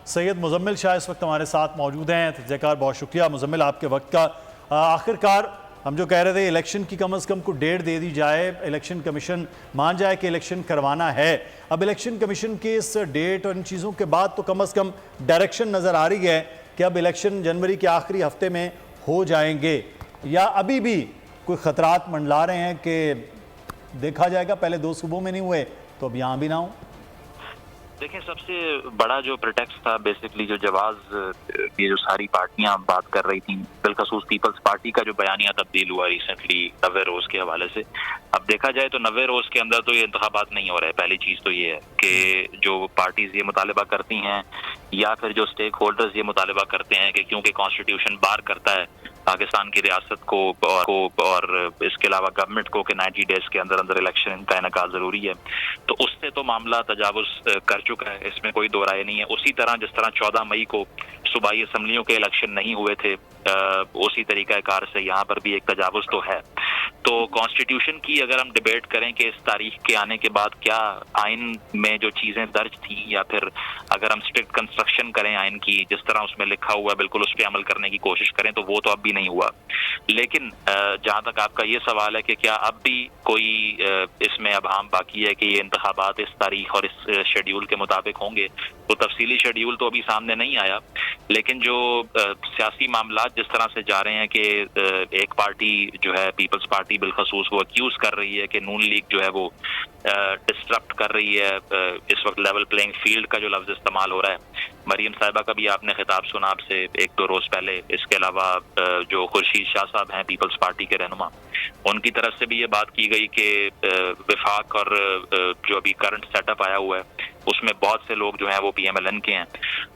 سید مزمل شاہ اس وقت ہمارے ساتھ موجود ہیں. تجزیہ کار بہت شکریہ مزمل آپ کے وقت کا. آخر کار ہم جو کہہ رہے تھے الیکشن کی کم از کم کو ڈیٹ دے دی جائے, الیکشن کمیشن مان جائے کہ الیکشن کروانا ہے. اب الیکشن کمیشن کے اس ڈیٹ اور ان چیزوں کے بعد تو کم از کم ڈائریکشن نظر آ رہی ہے کہ اب الیکشن جنوری کے آخری ہفتے میں ہو جائیں گے, یا ابھی بھی کوئی خطرات منڈلا رہے ہیں کہ دیکھا جائے گا پہلے 2 صوبوں میں نہیں ہوئے تو اب یہاں بھی نہ ہوں؟ دیکھیں, سب سے بڑا جو پریٹیکسٹ تھا بیسکلی جو جواز یہ جو ساری پارٹیاں بات کر رہی تھیں, بالخصوص پیپلز پارٹی کا جو بیانیہ تبدیل ہوا ریسنٹلی 90 روز کے حوالے سے. اب دیکھا جائے تو 90 روز کے اندر تو یہ انتخابات نہیں ہو رہے. پہلی چیز تو یہ ہے کہ جو پارٹیز یہ مطالبہ کرتی ہیں یا پھر جو اسٹیک ہولڈرز یہ مطالبہ کرتے ہیں کہ کیونکہ کانسٹیٹیوشن بار کرتا ہے پاکستان کی ریاست کو اور اس کے علاوہ گورنمنٹ کو کہ 90 ڈیز کے اندر اندر الیکشن کا انعقاد ضروری ہے, تو اس سے تو معاملہ تجاوز کر چکا ہے, اس میں کوئی دو رائے نہیں ہے. اسی طرح جس طرح 14 مئی کو صوبائی اسمبلیوں کے الیکشن نہیں ہوئے تھے, اسی طریقہ کار سے یہاں پر بھی ایک تجاوز تو ہے. تو کانسٹیٹیوشن کی اگر ہم ڈیبیٹ کریں کہ اس تاریخ کے آنے کے بعد کیا آئین میں جو چیزیں درج تھیں, یا پھر اگر ہم اسٹرکٹ کنسٹرکشن کریں آئین کی جس طرح اس میں لکھا ہوا ہے بالکل اس پہ عمل کرنے کی کوشش کریں, تو وہ تو اب بھی نہیں ہوا. لیکن جہاں تک آپ کا یہ سوال ہے کہ کیا اب بھی کوئی اس میں ابہام باقی ہے کہ یہ انتخابات اس تاریخ اور اس شیڈیول کے مطابق ہوں گے, تو تفصیلی شیڈیول تو ابھی سامنے نہیں آیا. لیکن جو سیاسی معاملات جس طرح سے جا رہے ہیں کہ ایک پارٹی جو ہے پیپلز پارٹی بالخصوص وہ ایکیوز کر رہی ہے کہ نون لیگ جو ہے وہ ڈسٹرپٹ کر رہی ہے اس وقت لیول پلینگ فیلڈ کا جو لفظ استعمال ہو رہا ہے. مریم صاحبہ کا بھی آپ نے خطاب سنا آپ سے 1-2 روز پہلے. اس کے علاوہ جو خورشید شاہ صاحب ہیں پیپلز پارٹی کے رہنما, ان کی طرف سے بھی یہ بات کی گئی کہ وفاق اور جو ابھی کرنٹ سیٹ اپ آیا ہوا ہے اس میں بہت سے لوگ جو ہیں وہ پی ایم ایل این کے ہیں.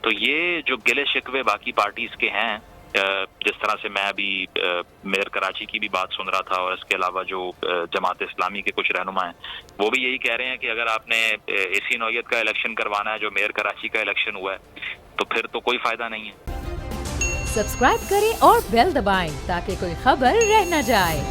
تو یہ جو گلے شکوے باقی پارٹیز کے ہیں, جس طرح سے میں ابھی میئر کراچی کی بھی بات سن رہا تھا, اور اس کے علاوہ جو جماعت اسلامی کے کچھ رہنما ہیں وہ بھی یہی کہہ رہے ہیں کہ اگر آپ نے اسی نوعیت کا الیکشن کروانا ہے جو میئر کراچی کا الیکشن ہوا ہے, تو پھر تو کوئی فائدہ نہیں ہے. سبسکرائب کریں اور بیل دبائیں تاکہ کوئی خبر رہ نہ جائے.